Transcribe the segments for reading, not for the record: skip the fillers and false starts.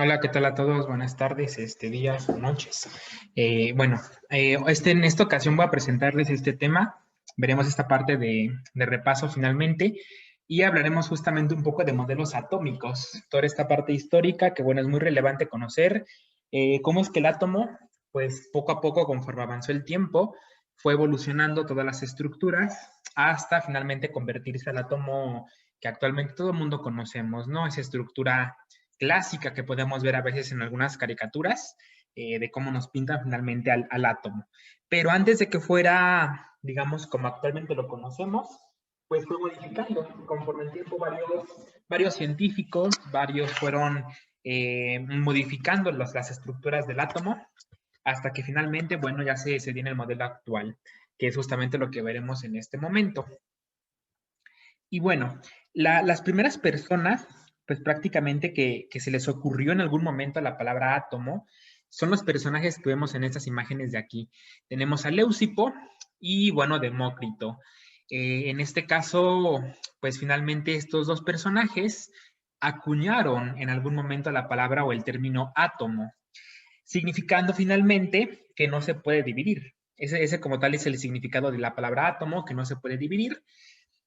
Hola, ¿qué tal a todos? Buenas tardes, días o noches. En esta ocasión voy a presentarles este tema. Veremos esta parte de repaso finalmente y hablaremos justamente un poco de modelos atómicos. Toda esta parte histórica que, bueno, es muy relevante conocer cómo es que el átomo, pues poco a poco, conforme avanzó el tiempo, fue evolucionando todas las estructuras hasta finalmente convertirse al átomo que actualmente todo el mundo conocemos, ¿no? Esa estructura clásica que podemos ver a veces en algunas caricaturas de cómo nos pintan finalmente al átomo. Pero antes de que fuera, digamos, como actualmente lo conocemos, pues fue modificando. Conforme el tiempo, varios científicos, varios fueron modificando las estructuras del átomo hasta que finalmente, bueno, ya se tiene el modelo actual, que es justamente lo que veremos en este momento. Y bueno, las primeras personas, pues prácticamente que se les ocurrió en algún momento la palabra átomo, son los personajes que vemos en estas imágenes de aquí. Tenemos a Leucipo y, bueno, Demócrito. En este caso, pues finalmente estos dos personajes acuñaron en algún momento la palabra o el término átomo, significando finalmente que no se puede dividir. Ese como tal es el significado de la palabra átomo, que no se puede dividir.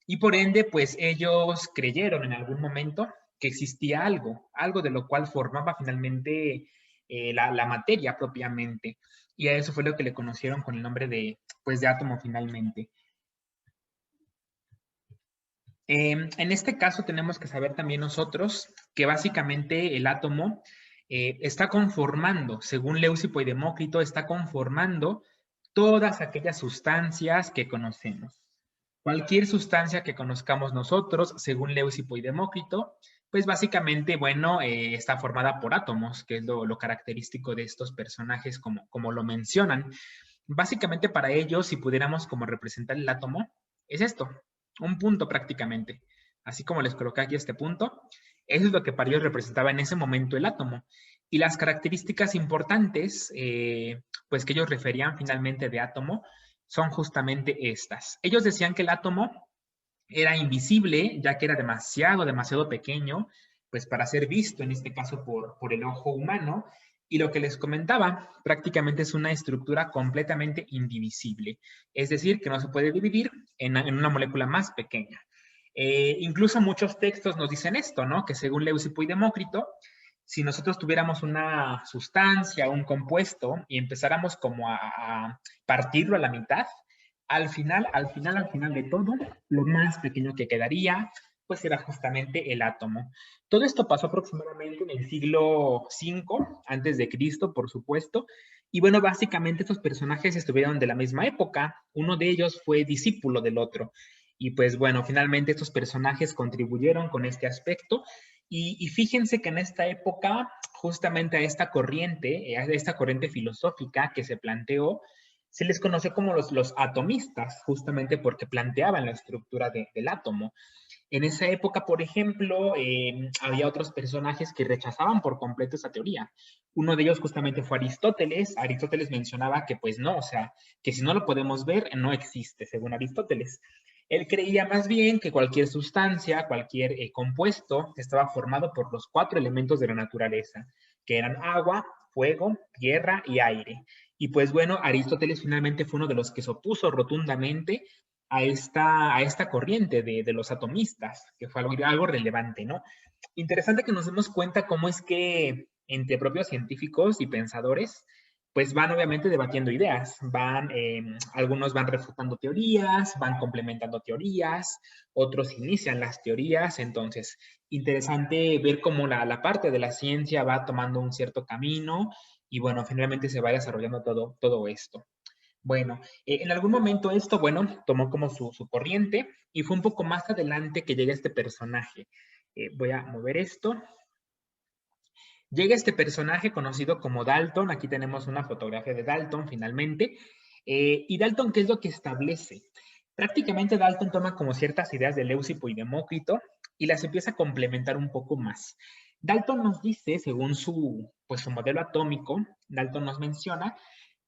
Y por ende, pues ellos creyeron en algún momento que existía algo de lo cual formaba finalmente la materia propiamente. Y a eso fue lo que le conocieron con el nombre pues, de átomo finalmente. En este caso tenemos que saber también nosotros que básicamente el átomo está conformando, según Leucipo y Demócrito, está conformando todas aquellas sustancias que conocemos. Cualquier sustancia que conozcamos nosotros, según Leucipo y Demócrito, pues básicamente, bueno, está formada por átomos, que es lo característico de estos personajes como lo mencionan. Básicamente para ellos, si pudiéramos como representar el átomo, es esto, un punto prácticamente. Así como les coloqué aquí este punto, eso es lo que para ellos representaba en ese momento el átomo. Y las características importantes, pues que ellos referían finalmente de átomo, son justamente estas. Ellos decían que el átomo era invisible, ya que era demasiado pequeño, pues para ser visto, en este caso por el ojo humano, y lo que les comentaba, prácticamente es una estructura completamente indivisible, es decir, que no se puede dividir en una molécula más pequeña. Incluso muchos textos nos dicen esto, ¿no? Que según Leucipo y Demócrito, si nosotros tuviéramos una sustancia, un compuesto, y empezáramos como a partirlo a la mitad, al final de todo, lo más pequeño que quedaría, pues era justamente el átomo. Todo esto pasó aproximadamente en el siglo V, antes de Cristo, por supuesto, y bueno, básicamente estos personajes estuvieron de la misma época. Uno de ellos fue discípulo del otro. Y pues bueno, finalmente estos personajes contribuyeron con este aspecto. Y fíjense que en esta época, justamente a esta corriente filosófica que se planteó, se les conoce como los atomistas, justamente porque planteaban la estructura del átomo. En esa época, por ejemplo, había otros personajes que rechazaban por completo esa teoría. Uno de ellos justamente fue Aristóteles. Aristóteles mencionaba que pues no, o sea, que si no lo podemos ver, no existe, según Aristóteles. Él creía más bien que cualquier sustancia, cualquier compuesto, estaba formado por los 4 elementos de la naturaleza, que eran agua, fuego, tierra y aire. Y pues bueno, Aristóteles finalmente fue uno de los que se opuso rotundamente a esta corriente de los atomistas, que fue algo relevante, ¿no? Interesante que nos demos cuenta cómo es que entre propios científicos y pensadores, pues van obviamente debatiendo ideas, algunos van refutando teorías, van complementando teorías, otros inician las teorías, entonces interesante ver cómo la parte de la ciencia va tomando un cierto camino y bueno, finalmente se va desarrollando todo esto. Bueno, en algún momento esto, bueno, tomó como su corriente y fue un poco más adelante que llega este personaje. Voy a mover esto. Llega este personaje conocido como Dalton. Aquí tenemos una fotografía de Dalton finalmente. Y Dalton, ¿qué es lo que establece? Prácticamente Dalton toma como ciertas ideas de Leucipo y Demócrito y las empieza a complementar un poco más. Dalton nos dice, según pues, su modelo atómico, Dalton nos menciona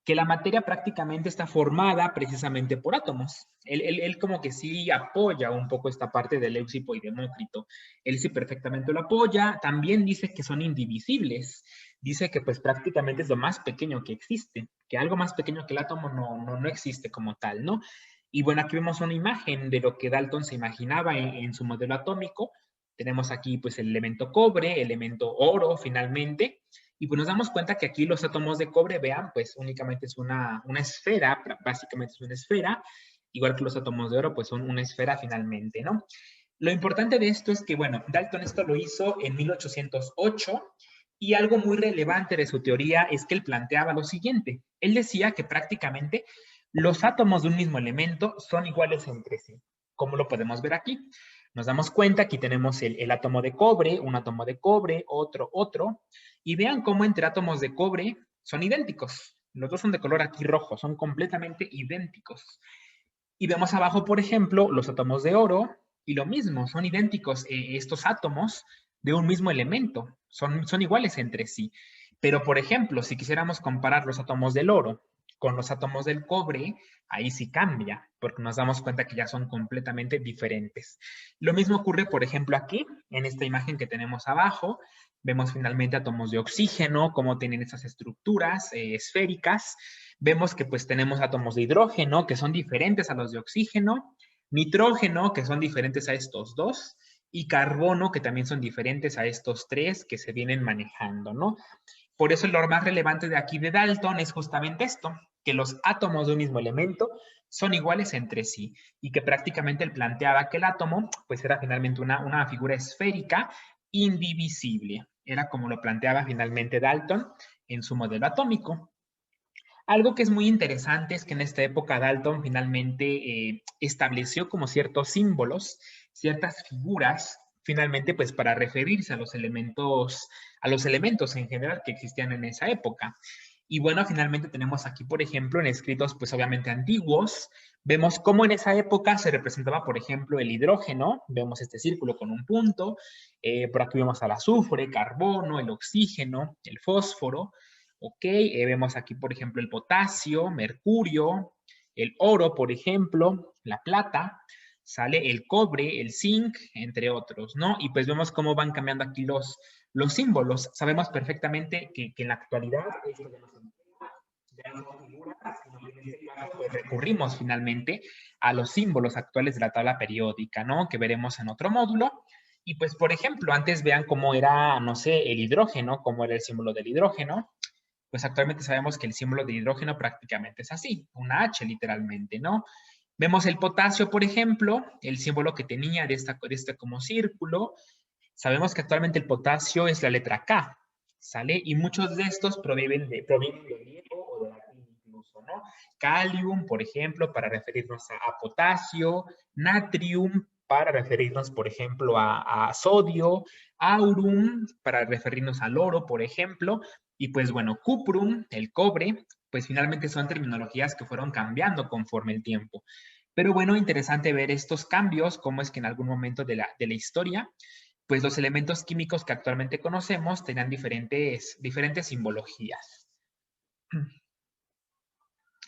que la materia prácticamente está formada precisamente por átomos. Él como que sí apoya un poco esta parte de Leucipo y Demócrito. Él sí perfectamente lo apoya. También dice que son indivisibles. Dice que pues prácticamente es lo más pequeño que existe, que algo más pequeño que el átomo no existe como tal, ¿no? Y bueno, aquí vemos una imagen de lo que Dalton se imaginaba en su modelo atómico. Tenemos aquí pues el elemento cobre, elemento oro finalmente, y pues nos damos cuenta que aquí los átomos de cobre, vean, pues únicamente es una esfera, básicamente es una esfera, igual que los átomos de oro, pues son una esfera finalmente, ¿no? Lo importante de esto es que, bueno, Dalton esto lo hizo en 1808 y algo muy relevante de su teoría es que él planteaba lo siguiente. Él decía que prácticamente los átomos de un mismo elemento son iguales entre sí. ¿Cómo lo podemos ver aquí? Nos damos cuenta, aquí tenemos el átomo de cobre, un átomo de cobre, otro, y vean cómo entre átomos de cobre son idénticos. Los dos son de color aquí rojo, son completamente idénticos. Y vemos abajo, por ejemplo, los átomos de oro, y lo mismo, son idénticos estos átomos de un mismo elemento, son iguales entre sí. Pero, por ejemplo, si quisiéramos comparar los átomos del oro con los átomos del cobre, ahí sí cambia, porque nos damos cuenta que ya son completamente diferentes. Lo mismo ocurre, por ejemplo, aquí, en esta imagen que tenemos abajo, vemos finalmente átomos de oxígeno, cómo tienen esas estructuras esféricas. Vemos que pues tenemos átomos de hidrógeno, que son diferentes a los de oxígeno, nitrógeno, que son diferentes a estos dos, y carbono, que también son diferentes a estos tres que se vienen manejando, ¿no? Por eso lo más relevante de aquí de Dalton es justamente esto, que los átomos de un mismo elemento son iguales entre sí y que prácticamente él planteaba que el átomo pues era finalmente una figura esférica indivisible. Era como lo planteaba finalmente Dalton en su modelo atómico. Algo que es muy interesante es que en esta época Dalton finalmente estableció como ciertos símbolos, ciertas figuras, finalmente pues para referirse a los elementos en general que existían en esa época. Y bueno, finalmente tenemos aquí, por ejemplo, en escritos pues obviamente antiguos, vemos cómo en esa época se representaba, por ejemplo, el hidrógeno, vemos este círculo con un punto, por aquí vemos al azufre, carbono, el oxígeno, el fósforo. Ok, vemos aquí, por ejemplo, el potasio, mercurio, el oro, por ejemplo, la plata, sale el cobre, el zinc, entre otros, ¿no? Y pues vemos cómo van cambiando aquí los símbolos. Sabemos perfectamente que en la actualidad esto ya no se ya no figura, sino que en este caso pues recurrimos finalmente a los símbolos actuales de la tabla periódica, ¿no? Que veremos en otro módulo. Y pues, por ejemplo, antes vean cómo era, no sé, el hidrógeno, cómo era el símbolo del hidrógeno, pues actualmente sabemos que el símbolo de hidrógeno prácticamente es así, una H literalmente, ¿no? Vemos el potasio, por ejemplo, el símbolo que tenía de este como círculo. Sabemos que actualmente el potasio es la letra K, ¿sale? Y muchos de estos provienen de griego o de latín incluso, ¿no? Calium, por ejemplo, para referirnos a potasio, natrium, para referirnos, por ejemplo, a sodio, aurum, para referirnos al oro, por ejemplo, y pues bueno, cuprum, el cobre, pues finalmente son terminologías que fueron cambiando conforme el tiempo. Pero bueno, interesante ver estos cambios, cómo es que en algún momento de la historia, pues los elementos químicos que actualmente conocemos tenían diferentes simbologías.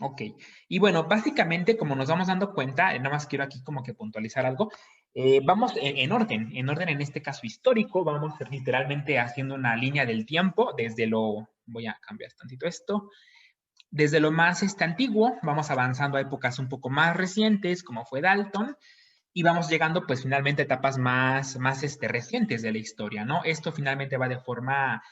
Ok, y bueno, básicamente como nos vamos dando cuenta, nada más quiero aquí como que puntualizar algo, vamos en orden en este caso histórico, vamos literalmente haciendo una línea del tiempo desde voy a cambiar tantito esto, desde lo más antiguo, vamos avanzando a épocas un poco más recientes, como fue Dalton, y vamos llegando pues finalmente a etapas más recientes de la historia, ¿no? Esto finalmente va de forma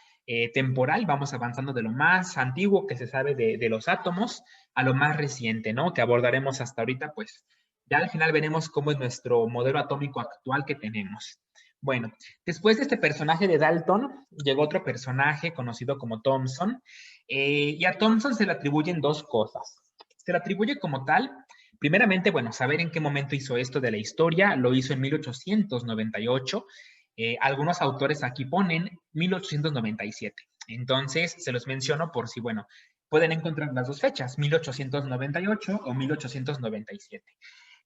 temporal, vamos avanzando de lo más antiguo que se sabe de los átomos a lo más reciente, ¿no? Que abordaremos hasta ahorita, pues ya al final veremos cómo es nuestro modelo atómico actual que tenemos. Bueno, después de este personaje de Dalton, llegó otro personaje conocido como Thomson, y a Thomson se le atribuyen dos cosas. Se le atribuye como tal, primeramente, bueno, saber en qué momento hizo esto de la historia, lo hizo en 1898. Algunos autores aquí ponen 1897. Entonces, se los menciono por si, bueno, pueden encontrar las dos fechas, 1898 o 1897.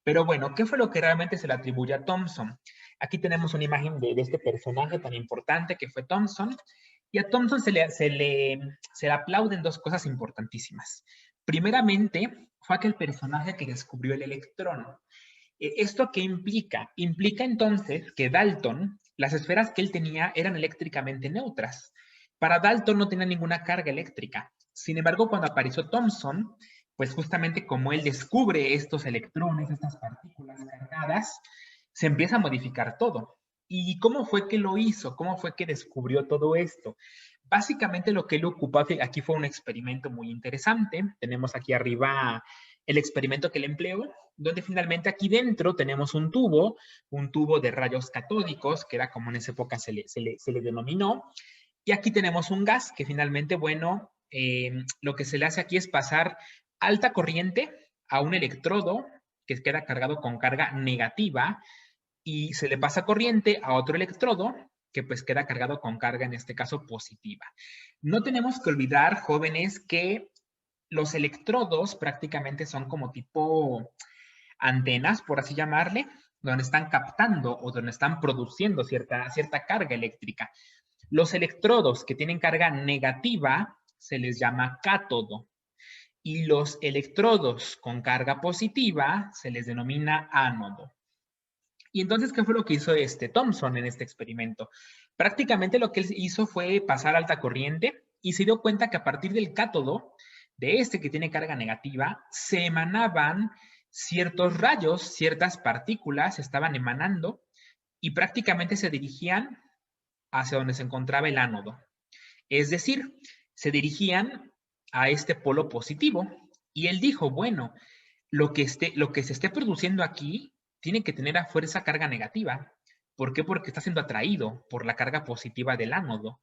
Pero bueno, ¿qué fue lo que realmente se le atribuye a Thomson? Aquí tenemos una imagen de este personaje tan importante que fue Thomson. Y a Thomson se le aplauden dos cosas importantísimas. Primeramente, fue aquel personaje que descubrió el electrón. ¿Esto qué implica? Implica entonces que Dalton, las esferas que él tenía eran eléctricamente neutras. Para Dalton no tenía ninguna carga eléctrica. Sin embargo, cuando apareció Thomson, pues justamente como él descubre estos electrones, estas partículas cargadas, se empieza a modificar todo. ¿Y cómo fue que lo hizo? ¿Cómo fue que descubrió todo esto? Básicamente lo que él ocupó aquí fue un experimento muy interesante. Tenemos aquí arriba el experimento que él empleó, donde finalmente aquí dentro tenemos un tubo de rayos catódicos, que era como en esa época se le denominó, y aquí tenemos un gas que finalmente, bueno, lo que se le hace aquí es pasar alta corriente a un electrodo que queda cargado con carga negativa y se le pasa corriente a otro electrodo que pues queda cargado con carga, en este caso positiva. No tenemos que olvidar, jóvenes, que los electrodos prácticamente son como tipo antenas, por así llamarle, donde están captando o donde están produciendo cierta carga eléctrica. Los electrodos que tienen carga negativa se les llama cátodo y los electrodos con carga positiva se les denomina ánodo. Y entonces, ¿qué fue lo que hizo Thomson en este experimento? Prácticamente lo que él hizo fue pasar alta corriente y se dio cuenta que a partir del cátodo, de este que tiene carga negativa, se emanaban ciertos rayos, ciertas partículas estaban emanando y prácticamente se dirigían hacia donde se encontraba el ánodo. Es decir, se dirigían a este polo positivo. Y él dijo, bueno, lo que se esté produciendo aquí tiene que tener a fuerza carga negativa. ¿Por qué? Porque está siendo atraído por la carga positiva del ánodo.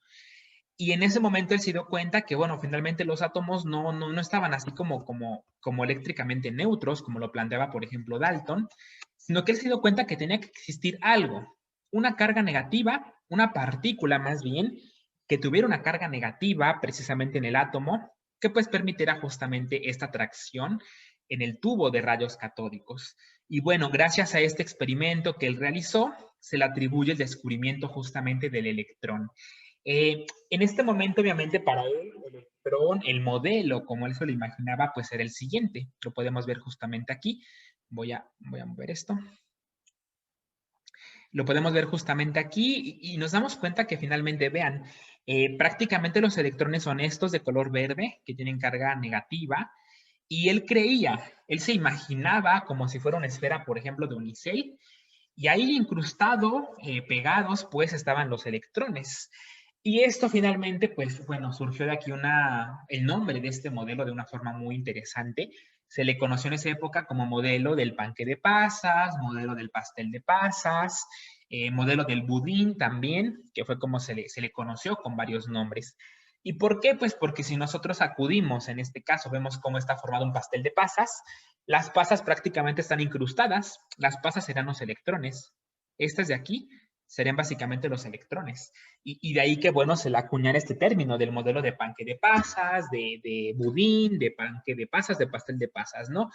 Y en ese momento él se dio cuenta que, bueno, finalmente los átomos no estaban así como eléctricamente neutros, como lo planteaba, por ejemplo, Dalton, sino que él se dio cuenta que tenía que existir algo, una carga negativa, una partícula más bien, que tuviera una carga negativa precisamente en el átomo, que pues permitiera justamente esta atracción en el tubo de rayos catódicos. Y bueno, gracias a este experimento que él realizó, se le atribuye el descubrimiento justamente del electrón. En este momento, obviamente, para él, el electrón, el modelo, como él se lo imaginaba, pues era el siguiente. Lo podemos ver justamente aquí. Voy a mover esto. Lo podemos ver justamente aquí y nos damos cuenta que finalmente, vean, prácticamente los electrones son estos de color verde, que tienen carga negativa, y él creía, él se imaginaba como si fuera una esfera, por ejemplo, de unicel, y ahí incrustado, pegados, pues estaban los electrones. Y esto finalmente, pues bueno, surgió de aquí el nombre de este modelo de una forma muy interesante. Se le conoció en esa época como modelo del panque de pasas, modelo del pastel de pasas, modelo del budín también, que fue como se le conoció con varios nombres. ¿Y por qué? Pues porque si nosotros acudimos, en este caso, vemos cómo está formado un pastel de pasas, las pasas prácticamente están incrustadas, las pasas serán los electrones. Estas de aquí serían básicamente los electrones. Y de ahí que, bueno, se le acuñara este término del modelo de panque de pasas, de budín, de panque de pasas, de pastel de pasas, ¿no?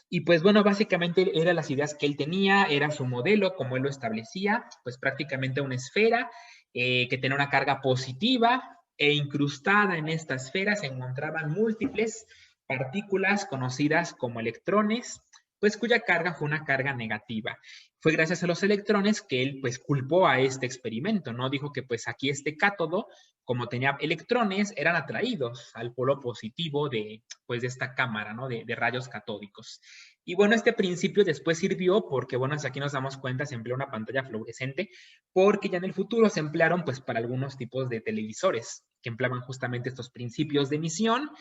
Y pues bueno, básicamente eran las ideas que él tenía, era su modelo, como él lo establecía, pues prácticamente una esfera que tenía una carga positiva e incrustada en esta esfera se encontraban múltiples partículas conocidas como electrones, pues cuya carga fue una carga negativa. Fue gracias a los electrones que él pues culpó a este experimento, ¿no? Dijo que pues aquí este cátodo, como tenía electrones, eran atraídos al polo positivo de esta cámara, ¿no? De rayos catódicos. Y bueno, este principio después sirvió porque, bueno, aquí nos damos cuenta, se empleó una pantalla fluorescente, porque ya en el futuro se emplearon pues para algunos tipos de televisores que empleaban justamente estos principios de emisión.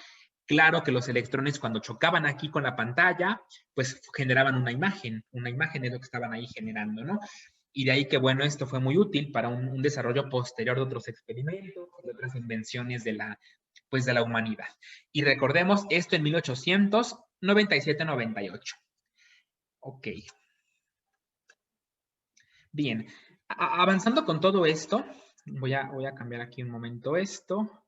Claro que los electrones cuando chocaban aquí con la pantalla, pues generaban una imagen es lo que estaban ahí generando, ¿no? Y de ahí que, bueno, esto fue muy útil para un desarrollo posterior de otros experimentos, de otras invenciones de la humanidad. Y recordemos esto en 1897-98. Ok. Bien. Avanzando con todo esto, voy a cambiar aquí un momento esto.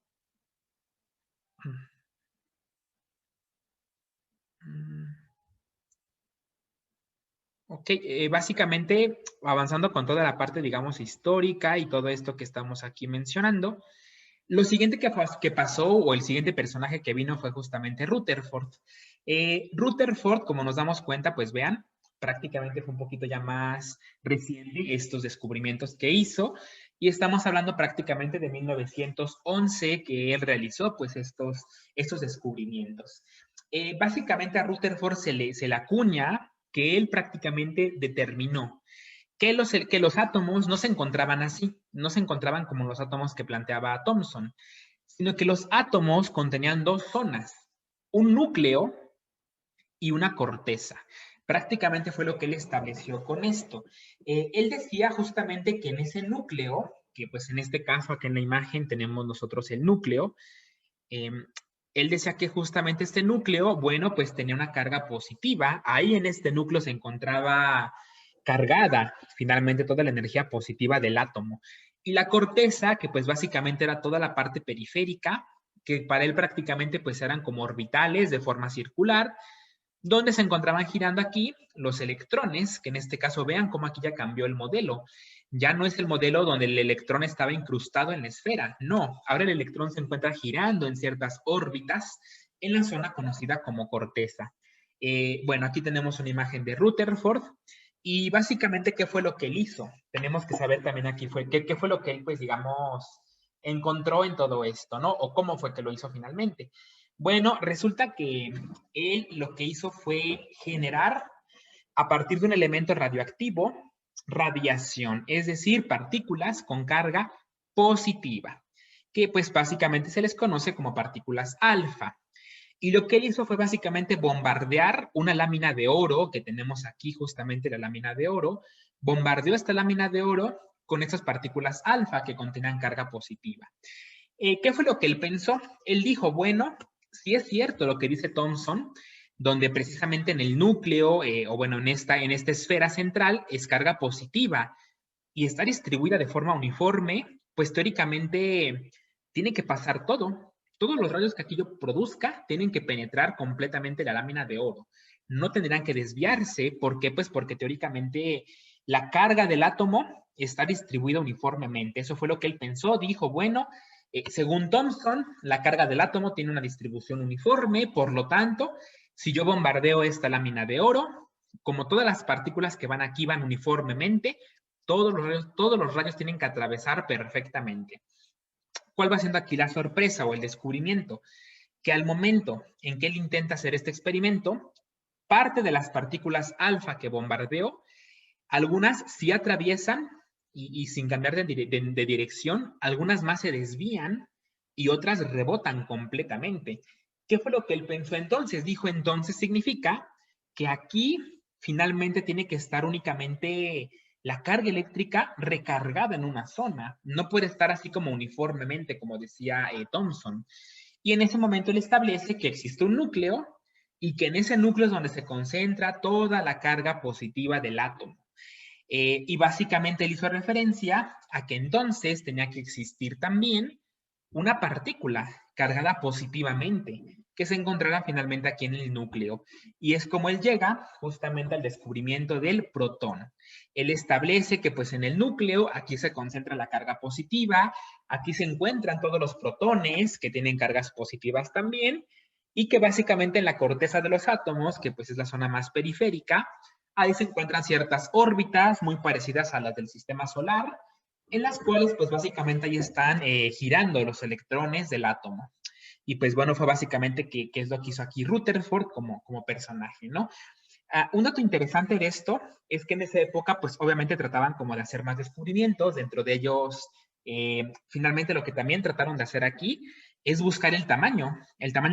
Ok, básicamente avanzando con toda la parte, digamos, histórica y todo esto que estamos aquí mencionando, Lo siguiente que pasó, o el siguiente personaje que vino fue justamente Rutherford. Rutherford, como nos damos cuenta, pues vean, prácticamente fue un poquito ya más reciente estos descubrimientos que hizo, y estamos hablando prácticamente de 1911 que él realizó pues estos descubrimientos. Básicamente a Rutherford se le acuña que él prácticamente determinó que los átomos no se encontraban así, no se encontraban como los átomos que planteaba Thomson, sino que los átomos contenían dos zonas, un núcleo y una corteza. Prácticamente fue lo que él estableció con esto. Él decía justamente que en ese núcleo, que pues en este caso aquí en la imagen tenemos nosotros el núcleo, eh, él decía que justamente este núcleo, bueno, pues tenía una carga positiva. Ahí en este núcleo se encontraba cargada finalmente toda la energía positiva del átomo. Y la corteza, que pues básicamente era toda la parte periférica, que para él prácticamente pues eran como orbitales de forma circular, donde se encontraban girando aquí los electrones, que en este caso vean cómo aquí ya cambió el modelo. Ya no es el modelo donde el electrón estaba incrustado en la esfera, no, ahora el electrón se encuentra girando en ciertas órbitas en la zona conocida como corteza. Bueno, aquí tenemos una imagen de Rutherford y básicamente, ¿qué fue lo que él hizo? Tenemos que saber también aquí qué fue lo que él, pues digamos, encontró en todo esto, ¿no? O cómo fue que lo hizo finalmente. Bueno, resulta que él lo que hizo fue generar a partir de un elemento radioactivo radiación, es decir, partículas con carga positiva, que pues básicamente se les conoce como partículas alfa. Y lo que él hizo fue básicamente bombardear una lámina de oro, que tenemos aquí justamente la lámina de oro, bombardeó esta lámina de oro con estas partículas alfa que contenían carga positiva. ¿Qué fue lo que él pensó? Él dijo, bueno, si es cierto lo que dice Thomson, donde precisamente en el núcleo, o bueno, en esta esfera central es carga positiva y está distribuida de forma uniforme, pues teóricamente tiene que pasar todo. Todos los rayos que aquí yo produzca tienen que penetrar completamente la lámina de oro. No tendrán que desviarse. ¿Por qué? Pues porque teóricamente la carga del átomo está distribuida uniformemente. Eso fue lo que él pensó. Dijo, bueno, según Thomson, la carga del átomo tiene una distribución uniforme, por lo tanto, si yo bombardeo esta lámina de oro, como todas las partículas que van aquí van uniformemente, todos los rayos tienen que atravesar perfectamente. ¿Cuál va siendo aquí la sorpresa o el descubrimiento? Que al momento en que él intenta hacer este experimento, parte de las partículas alfa que bombardeó, algunas sí atraviesan y sin cambiar de dirección, algunas más se desvían y otras rebotan completamente. ¿Qué fue lo que él pensó entonces? Dijo, entonces significa que aquí finalmente tiene que estar únicamente la carga eléctrica recargada en una zona. No puede estar así como uniformemente, como decía Thomson. Y en ese momento él establece que existe un núcleo y que en ese núcleo es donde se concentra toda la carga positiva del átomo. Y básicamente él hizo referencia a que entonces tenía que existir también una partícula cargada positivamente que se encontrará finalmente aquí en el núcleo. Y es como él llega justamente al descubrimiento del protón. Él establece que pues en el núcleo aquí se concentra la carga positiva, aquí se encuentran todos los protones que tienen cargas positivas también, y que básicamente en la corteza de los átomos, que pues es la zona más periférica, ahí se encuentran ciertas órbitas muy parecidas a las del sistema solar, en las cuales pues básicamente ahí están girando los electrones del átomo. Y pues bueno, fue básicamente que es lo que hizo aquí Rutherford como personaje, ¿no? Un dato interesante de esto es que en esa época pues obviamente trataban como de hacer más descubrimientos, dentro de ellos finalmente lo que también trataron de hacer aquí es buscar el tamaño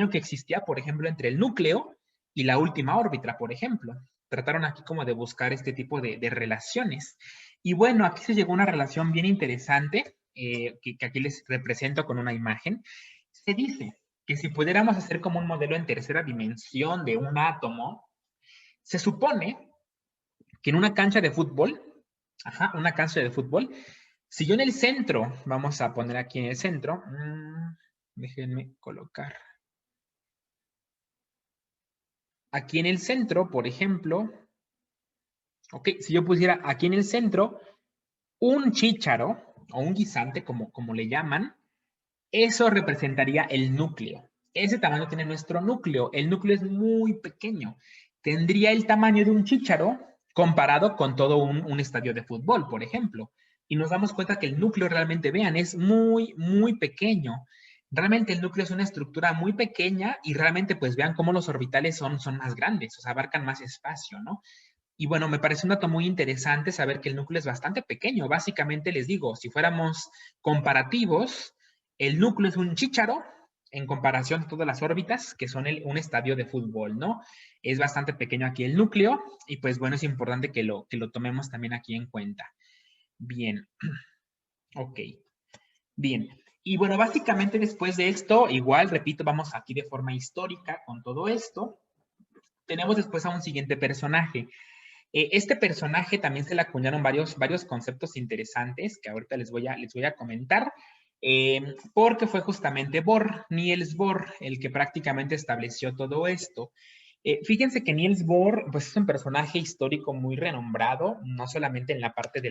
que existía, por ejemplo, entre el núcleo y la última órbita, por ejemplo. Trataron aquí como de buscar este tipo de relaciones. Y bueno, aquí se llegó a una relación bien interesante, que aquí les represento con una imagen. Se dice que si pudiéramos hacer como un modelo en tercera dimensión de un átomo, se supone que en una cancha de fútbol, una cancha de fútbol, si yo en el centro, vamos a poner aquí en el centro, déjenme colocar. Aquí en el centro, por ejemplo, ok, si yo pusiera aquí en el centro un chícharo o un guisante, como le llaman, Eso representaría el núcleo. Ese tamaño tiene nuestro núcleo. El núcleo es muy pequeño. Tendría el tamaño de un chícharo comparado con todo un estadio de fútbol, por ejemplo. Y nos damos cuenta que el núcleo realmente, vean, es muy, muy pequeño. Realmente el núcleo es una estructura muy pequeña y realmente pues vean cómo los orbitales son más grandes, o sea, abarcan más espacio, ¿no? Y bueno, me parece un dato muy interesante saber que el núcleo es bastante pequeño. Básicamente les digo, si fuéramos comparativos, el núcleo es un chícharo en comparación a todas las órbitas que son un estadio de fútbol, ¿no? Es bastante pequeño aquí el núcleo y pues bueno, es importante que lo tomemos también aquí en cuenta. Bien, ok, bien. Y bueno, básicamente después de esto, igual, repito, vamos aquí de forma histórica con todo esto. Tenemos después a un siguiente personaje. Este personaje también se le acuñaron varios conceptos interesantes que ahorita les voy a comentar, porque fue justamente Bohr, Niels Bohr, el que prácticamente estableció todo esto. Fíjense que Niels Bohr pues, es un personaje histórico muy renombrado, no solamente en la parte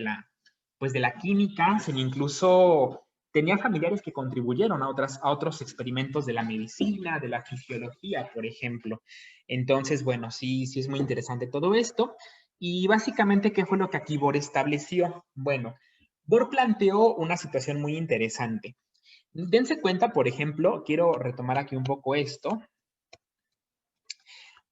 pues, de la química, sino incluso tenía familiares que contribuyeron a otros experimentos de la medicina, de la fisiología, por ejemplo. Entonces, bueno, sí es muy interesante todo esto. Y básicamente, ¿qué fue lo que aquí Bohr estableció? Bueno, Bohr planteó una situación muy interesante. Dense cuenta, por ejemplo, quiero retomar aquí un poco esto.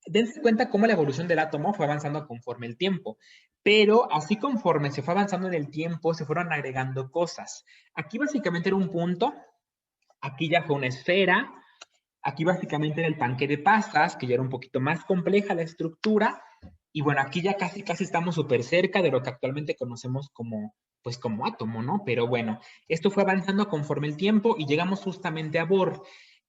Dense cuenta cómo la evolución del átomo fue avanzando conforme el tiempo, pero así conforme se fue avanzando en el tiempo, se fueron agregando cosas. Aquí básicamente era un punto, aquí ya fue una esfera, aquí básicamente era el panque de pastas, que ya era un poquito más compleja la estructura, y bueno, aquí ya casi estamos súper cerca de lo que actualmente conocemos como átomo, ¿no? Pero bueno, esto fue avanzando conforme el tiempo y llegamos justamente a Bohr.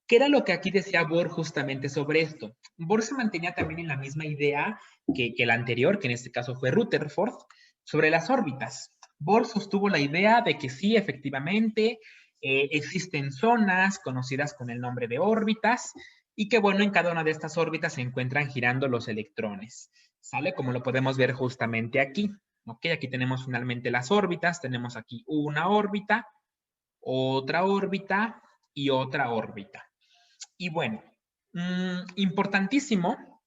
¿Qué era lo que aquí decía Bohr justamente sobre esto? Bohr se mantenía también en la misma idea que el anterior, que en este caso fue Rutherford, sobre las órbitas. Bohr sostuvo la idea de que sí, efectivamente, existen zonas conocidas con el nombre de órbitas y que, bueno, en cada una de estas órbitas se encuentran girando los electrones. ¿Sale? Como lo podemos ver justamente aquí. ¿Ok? Aquí tenemos finalmente las órbitas. Tenemos aquí una órbita, otra órbita y otra órbita. Y bueno, importantísimo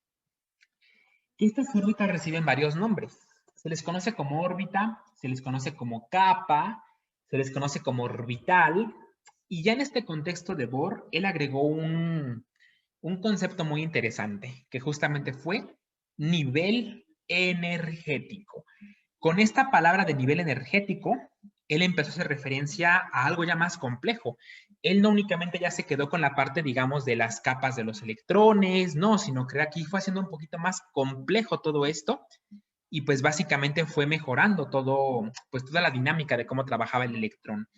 que estas órbitas reciben varios nombres. Se les conoce como órbita, se les conoce como capa, se les conoce como orbital. Y ya en este contexto de Bohr, él agregó un concepto muy interesante, que justamente fue nivel energético. Con esta palabra de nivel energético, él empezó a hacer referencia a algo ya más complejo. Él no únicamente ya se quedó con la parte, digamos, de las capas de los electrones, no, sino que aquí fue haciendo un poquito más complejo todo esto y pues básicamente fue mejorando pues toda la dinámica de cómo trabajaba el electrón.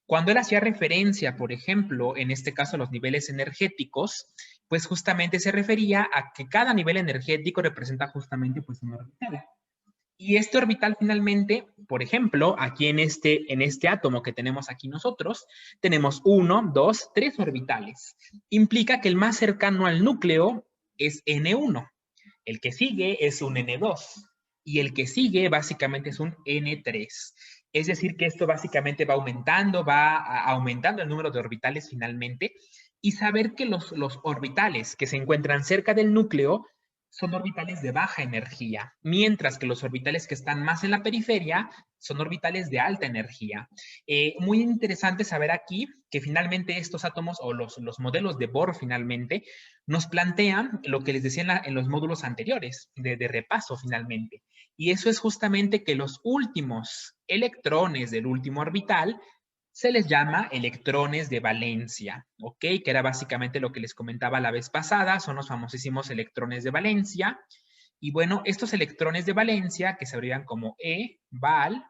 Cuando él hacía referencia, por ejemplo, en este caso a los niveles energéticos, pues justamente se refería a que cada nivel energético representa justamente pues una orbital. Y este orbital finalmente, por ejemplo, aquí en este átomo que tenemos aquí nosotros, tenemos 1, 2, 3 orbitales. Implica que el más cercano al núcleo es N1, el que sigue es un N2 y el que sigue básicamente es un N3. Es decir, que esto básicamente va aumentando el número de orbitales finalmente y saber que los orbitales que se encuentran cerca del núcleo son orbitales de baja energía, mientras que los orbitales que están más en la periferia son orbitales de alta energía. Muy interesante saber aquí que finalmente estos átomos o los modelos de Bohr finalmente nos plantean lo que les decía en los módulos anteriores, de repaso finalmente. Y eso es justamente que los últimos electrones del último orbital se les llama electrones de valencia, ¿ok? Que era básicamente lo que les comentaba la vez pasada, son los famosísimos electrones de valencia. Y bueno, estos electrones de valencia, que se abrevian como Val,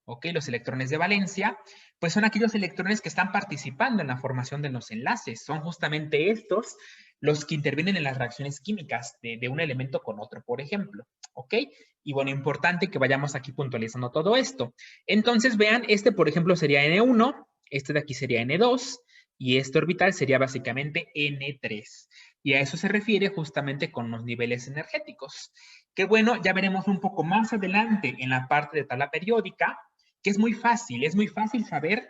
¿ok? Los electrones de valencia, pues son aquellos electrones que están participando en la formación de los enlaces. Son justamente estos los que intervienen en las reacciones químicas de un elemento con otro, por ejemplo, ¿ok? Y bueno, importante que vayamos aquí puntualizando todo esto. Entonces, vean, este, por ejemplo, sería N1, este de aquí sería N2, y este orbital sería básicamente N3. Y a eso se refiere justamente con los niveles energéticos. Que bueno, ya veremos un poco más adelante en la parte de tabla periódica, que es muy fácil saber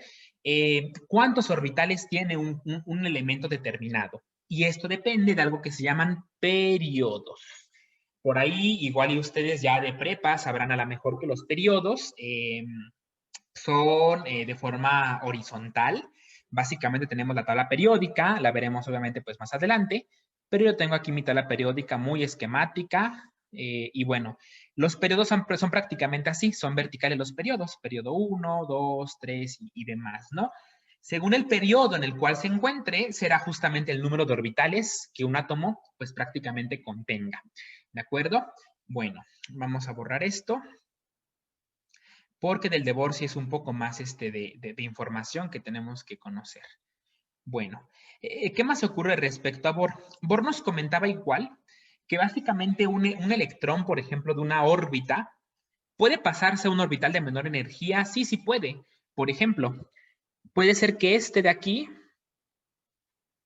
cuántos orbitales tiene un elemento determinado. Y esto depende de algo que se llaman periodos. Por ahí, igual y ustedes ya de prepa sabrán a lo mejor que los periodos son de forma horizontal. Básicamente tenemos la tabla periódica, la veremos obviamente pues más adelante, pero yo tengo aquí mi tabla periódica muy esquemática y bueno, los periodos son prácticamente así, son verticales los periodos, periodo 1, 2, 3 y demás, ¿no? Según el periodo en el cual se encuentre, será justamente el número de orbitales que un átomo pues prácticamente contenga, ¿de acuerdo? Bueno, vamos a borrar esto porque del de Bohr sí es un poco más de información que tenemos que conocer. Bueno, ¿qué más ocurre respecto a Bohr? Bohr nos comentaba igual que básicamente un electrón, por ejemplo, de una órbita, ¿puede pasarse a un orbital de menor energía? Sí, sí puede. Por ejemplo, puede ser que este de aquí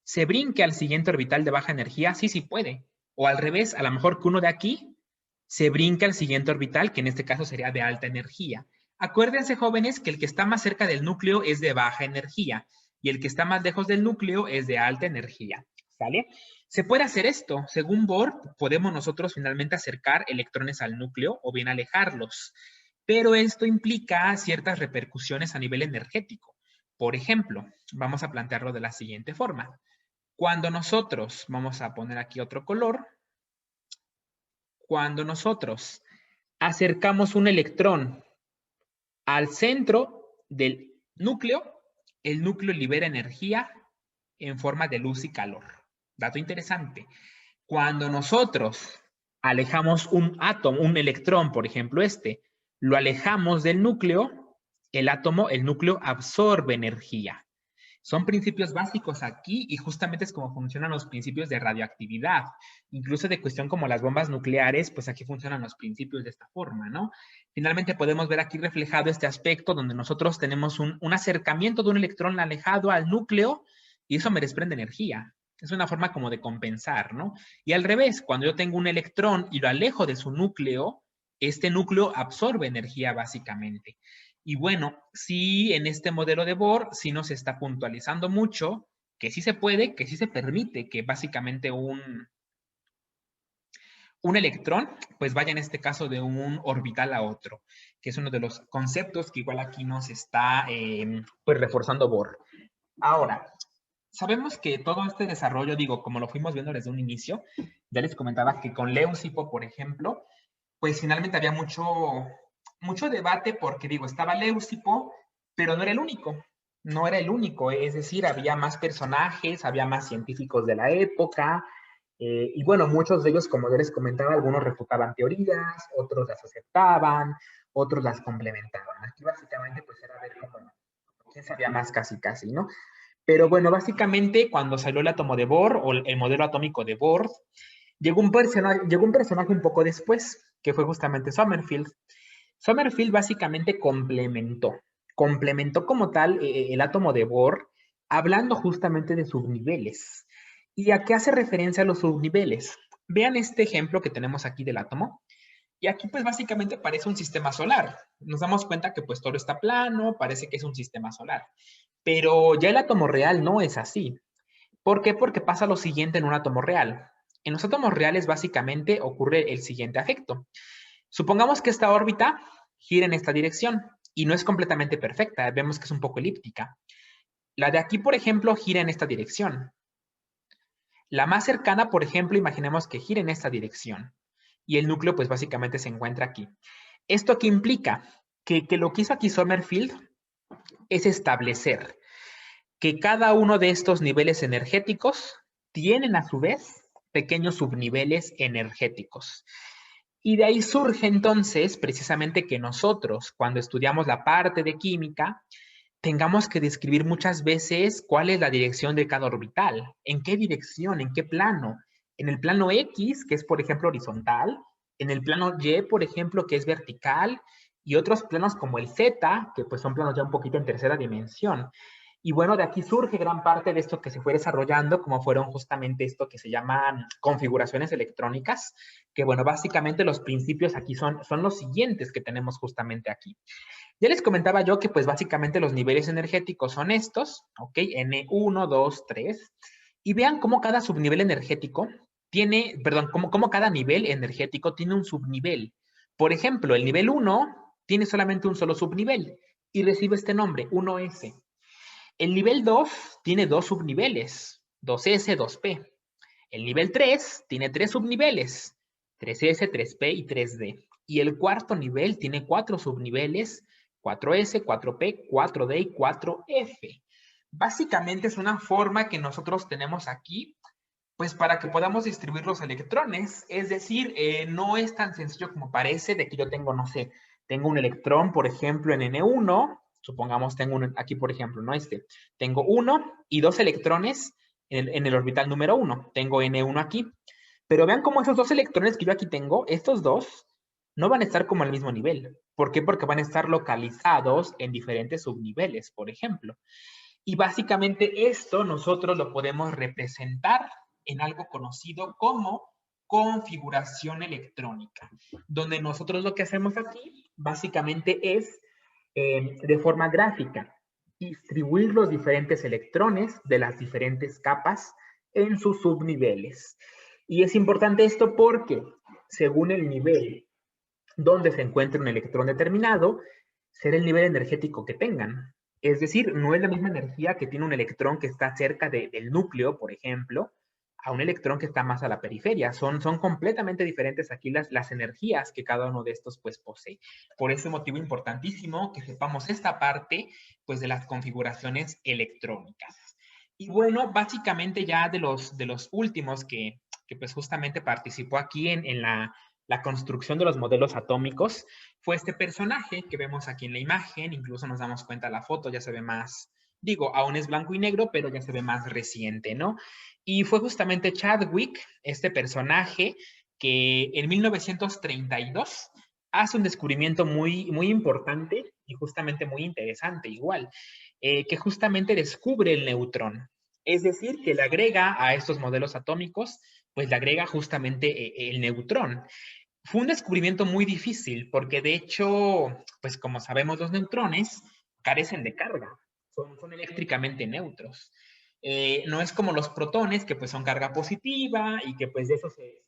se brinque al siguiente orbital de baja energía. Sí, sí puede. O al revés, a lo mejor que uno de aquí se brinca al siguiente orbital, que en este caso sería de alta energía. Acuérdense, jóvenes, que el que está más cerca del núcleo es de baja energía y el que está más lejos del núcleo es de alta energía. ¿Sale? Se puede hacer esto. Según Bohr, podemos nosotros finalmente acercar electrones al núcleo o bien alejarlos. Pero esto implica ciertas repercusiones a nivel energético. Por ejemplo, vamos a plantearlo de la siguiente forma. Cuando nosotros, vamos a poner aquí otro color, cuando nosotros acercamos un electrón al centro del núcleo, el núcleo libera energía en forma de luz y calor. Dato interesante. Cuando nosotros alejamos un átomo, un electrón, por ejemplo lo alejamos del núcleo, el núcleo absorbe energía. Son principios básicos aquí y justamente es como funcionan los principios de radioactividad. Incluso de cuestión como las bombas nucleares, pues aquí funcionan los principios de esta forma, ¿no? Finalmente podemos ver aquí reflejado este aspecto donde nosotros tenemos un acercamiento de un electrón alejado al núcleo y eso me desprende energía. Es una forma como de compensar, ¿no? Y al revés, cuando yo tengo un electrón y lo alejo de su núcleo, este núcleo absorbe energía básicamente. Y bueno, sí, en este modelo de Bohr sí nos está puntualizando mucho que sí se puede, que sí se permite que básicamente un electrón pues vaya en este caso de un orbital a otro, que es uno de los conceptos que igual aquí nos está pues reforzando Bohr. Ahora, sabemos que todo este desarrollo, digo, como lo fuimos viendo desde un inicio, ya les comentaba que con Leucipo, por ejemplo, pues finalmente había mucho debate porque, digo, estaba Leucipo, pero no era el único. No era el único, es decir, había más personajes, había más científicos de la época, y bueno, muchos de ellos, como yo les comentaba, algunos refutaban teorías, otros las aceptaban, otros las complementaban. Aquí básicamente pues era ver quién sabía más casi, ¿no? Pero bueno, básicamente cuando salió el átomo de Bohr o el modelo atómico de Bohr, llegó un personaje un poco después, que fue justamente Sommerfeld. Sommerfeld básicamente complementó como tal el átomo de Bohr, hablando justamente de subniveles. ¿Y a qué hace referencia a los subniveles? Vean este ejemplo que tenemos aquí del átomo. Y aquí pues básicamente parece un sistema solar. Nos damos cuenta que pues todo está plano, parece que es un sistema solar. Pero ya el átomo real no es así. ¿Por qué? Porque pasa lo siguiente en un átomo real. En los átomos reales básicamente ocurre el siguiente efecto. Supongamos que esta órbita gira en esta dirección y no es completamente perfecta, vemos que es un poco elíptica. La de aquí, por ejemplo, gira en esta dirección. La más cercana, por ejemplo, imaginemos que gira en esta dirección y el núcleo pues básicamente se encuentra aquí. ¿Esto qué implica? Que lo que hizo aquí Sommerfeld es establecer que cada uno de estos niveles energéticos tienen a su vez pequeños subniveles energéticos. Y de ahí surge entonces precisamente que nosotros, cuando estudiamos la parte de química, tengamos que describir muchas veces cuál es la dirección de cada orbital, en qué dirección, en qué plano. En el plano X, que es por ejemplo horizontal, en el plano Y, por ejemplo, que es vertical, y otros planos como el Z, que pues son planos ya un poquito en tercera dimensión. Y bueno, de aquí surge gran parte de esto que se fue desarrollando, como fueron justamente esto que se llaman configuraciones electrónicas, que bueno, básicamente los principios aquí son los siguientes que tenemos justamente aquí. Ya les comentaba yo que pues básicamente los niveles energéticos son estos, ¿ok? N1, 2, 3. Y vean cómo cada subnivel energético tiene, perdón, cómo cada nivel energético tiene un subnivel. Por ejemplo, el nivel 1 tiene solamente un solo subnivel y recibe este nombre, 1S. El nivel 2 tiene dos subniveles, 2S, 2P. El nivel 3 tiene tres subniveles, 3S, 3P y 3D. Y el cuarto nivel tiene cuatro subniveles, 4S, 4P, 4D y 4F. Básicamente es una forma que nosotros tenemos aquí, pues para que podamos distribuir los electrones. Es decir, no es tan sencillo como parece de que yo tengo, no sé, tengo un electrón, por ejemplo, en N1, supongamos tengo aquí, por ejemplo, ¿no? Tengo uno y dos electrones en el orbital número 1. Tengo N1 aquí. Pero vean cómo esos dos electrones que yo aquí tengo, estos dos, no van a estar como al mismo nivel. ¿Por qué? Porque van a estar localizados en diferentes subniveles, por ejemplo. Y básicamente esto nosotros lo podemos representar en algo conocido como configuración electrónica, donde nosotros lo que hacemos aquí básicamente es de forma gráfica distribuir los diferentes electrones de las diferentes capas en sus subniveles. Y es importante esto porque según el nivel donde se encuentre un electrón determinado, será el nivel energético que tengan. Es decir, no es la misma energía que tiene un electrón que está cerca del núcleo, por ejemplo, a un electrón que está más a la periferia. Son completamente diferentes aquí las energías que cada uno de estos pues posee. Por ese motivo importantísimo que sepamos esta parte pues de las configuraciones electrónicas. Y bueno, básicamente ya de los últimos que pues justamente participó aquí en la construcción de los modelos atómicos, fue este personaje que vemos aquí en la imagen, incluso nos damos cuenta la foto, ya se ve más, digo, aún es blanco y negro, pero ya se ve más reciente, ¿no? Y fue justamente Chadwick, este personaje, que en 1932 hace un descubrimiento muy importante y justamente muy interesante igual, que justamente descubre el neutrón. Es decir, que le agrega a estos modelos atómicos, pues le agrega justamente el neutrón. Fue un descubrimiento muy difícil porque de hecho, pues como sabemos, los neutrones carecen de carga, son eléctricamente neutros. No es como los protones, que pues son carga positiva y que pues de eso se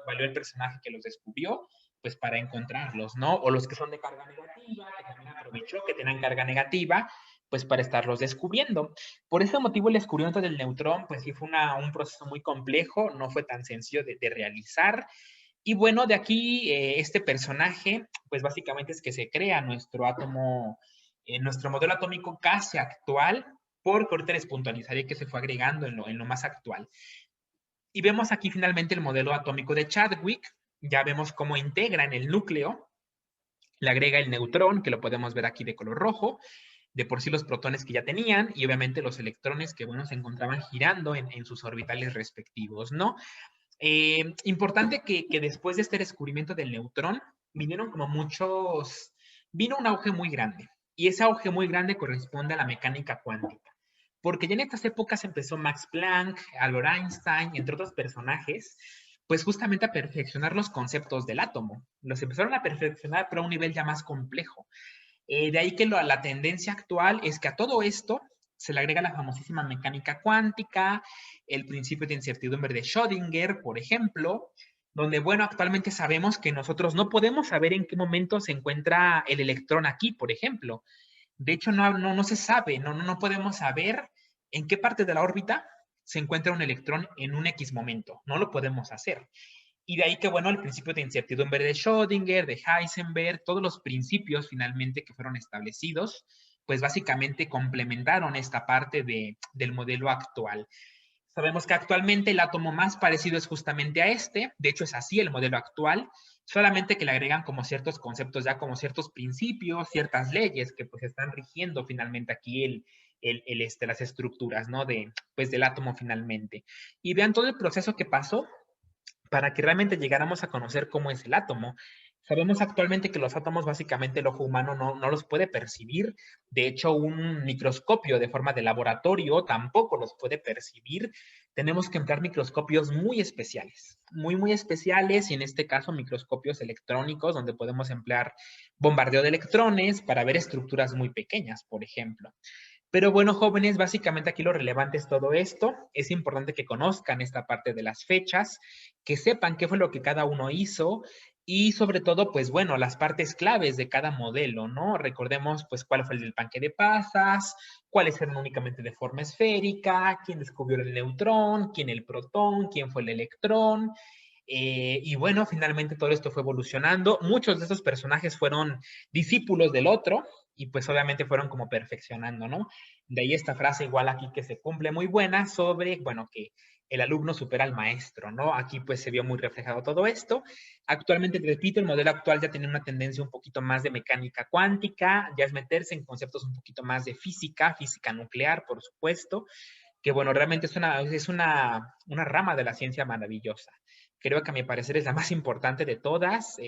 valió el personaje que los descubrió, pues para encontrarlos, ¿no? O los que son de carga negativa, que también aprovechó que tenían carga negativa, pues para estarlos descubriendo. Por ese motivo el descubrimiento del neutrón, pues sí fue un proceso muy complejo, no fue tan sencillo de realizar. Y bueno, de aquí este personaje, pues básicamente es que se crea nuestro átomo, nuestro modelo atómico casi actual, porque ahorita les puntualizaré que se fue agregando en lo más actual. Y vemos aquí finalmente el modelo atómico de Chadwick, ya vemos cómo integra en el núcleo, le agrega el neutrón, que lo podemos ver aquí de color rojo, de por sí los protones que ya tenían y obviamente los electrones que, bueno, se encontraban girando en sus orbitales respectivos, ¿no? Importante que después de este descubrimiento del neutrón, vinieron como vino un auge muy grande. Y ese auge muy grande corresponde a la mecánica cuántica. Porque ya en estas épocas empezó Max Planck, Albert Einstein, entre otros personajes, pues justamente a perfeccionar los conceptos del átomo. Los empezaron a perfeccionar, pero a un nivel ya más complejo. De ahí que la tendencia actual es que a todo esto se le agrega la famosísima mecánica cuántica, el principio de incertidumbre de Schrödinger, por ejemplo, donde, bueno, actualmente sabemos que nosotros no podemos saber en qué momento se encuentra el electrón aquí, por ejemplo. De hecho, no se sabe, no podemos saber en qué parte de la órbita se encuentra un electrón en un X momento. No lo podemos hacer. Y de ahí que, bueno, el principio de incertidumbre de Schrödinger, de Heisenberg, todos los principios finalmente que fueron establecidos, pues básicamente complementaron esta parte del modelo actual. Sabemos que actualmente el átomo más parecido es justamente a este, de hecho es así el modelo actual, solamente que le agregan como ciertos conceptos, ya como ciertos principios, ciertas leyes que pues están rigiendo finalmente aquí las estructuras, ¿no? Pues del átomo finalmente. Y vean todo el proceso que pasó para que realmente llegáramos a conocer cómo es el átomo. Sabemos actualmente que los átomos básicamente el ojo humano no los puede percibir. De hecho, un microscopio de forma de laboratorio tampoco los puede percibir. Tenemos que emplear microscopios muy especiales, muy especiales, y en este caso microscopios electrónicos, donde podemos emplear bombardeo de electrones para ver estructuras muy pequeñas, por ejemplo. Pero bueno, jóvenes, básicamente aquí lo relevante es todo esto. Es importante que conozcan esta parte de las fechas, que sepan qué fue lo que cada uno hizo y sobre todo, pues bueno, las partes claves de cada modelo, ¿no? Recordemos, pues, cuál fue el del panque de pasas, cuáles eran únicamente de forma esférica, quién descubrió el neutrón, quién el protón, quién fue el electrón. Y bueno, finalmente todo esto fue evolucionando. Muchos de esos personajes fueron discípulos del otro y pues obviamente fueron como perfeccionando, ¿no? De ahí esta frase igual aquí que se cumple muy buena sobre, bueno, que el alumno supera al maestro, ¿no? Aquí pues se vio muy reflejado todo esto. Actualmente, te repito, el modelo actual ya tiene una tendencia un poquito más de mecánica cuántica, ya es meterse en conceptos un poquito más de física, física nuclear, por supuesto, que bueno, realmente es una rama de la ciencia maravillosa. Creo que a mi parecer es la más importante de todas,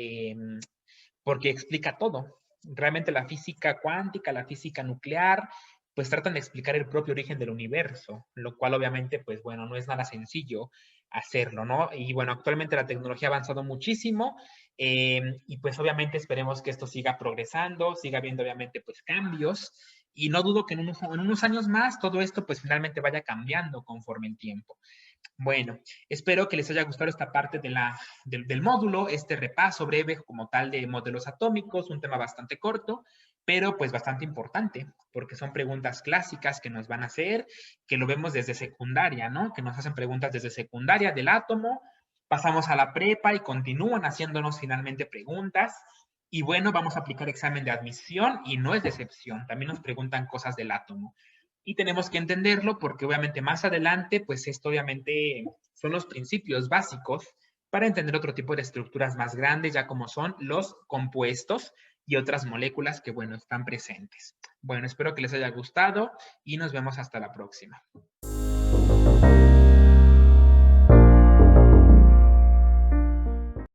porque explica todo. Realmente la física cuántica, la física nuclear, pues tratan de explicar el propio origen del universo, lo cual obviamente, pues bueno, no es nada sencillo hacerlo, ¿no? Y bueno, actualmente la tecnología ha avanzado muchísimo, y pues obviamente esperemos que esto siga progresando, siga habiendo obviamente pues cambios, y no dudo que en unos años más todo esto pues finalmente vaya cambiando conforme el tiempo. Bueno, espero que les haya gustado esta parte del módulo, este repaso breve como tal de modelos atómicos, un tema bastante corto, pero pues bastante importante, porque son preguntas clásicas que nos van a hacer, que lo vemos desde secundaria, ¿no? Que nos hacen preguntas desde secundaria del átomo, pasamos a la prepa y continúan haciéndonos finalmente preguntas. Y bueno, vamos a aplicar examen de admisión y no es decepción, también nos preguntan cosas del átomo y tenemos que entenderlo porque obviamente más adelante, pues esto obviamente son los principios básicos para entender otro tipo de estructuras más grandes, ya como son los compuestos y otras moléculas que, bueno, están presentes. Bueno, espero que les haya gustado y nos vemos hasta la próxima.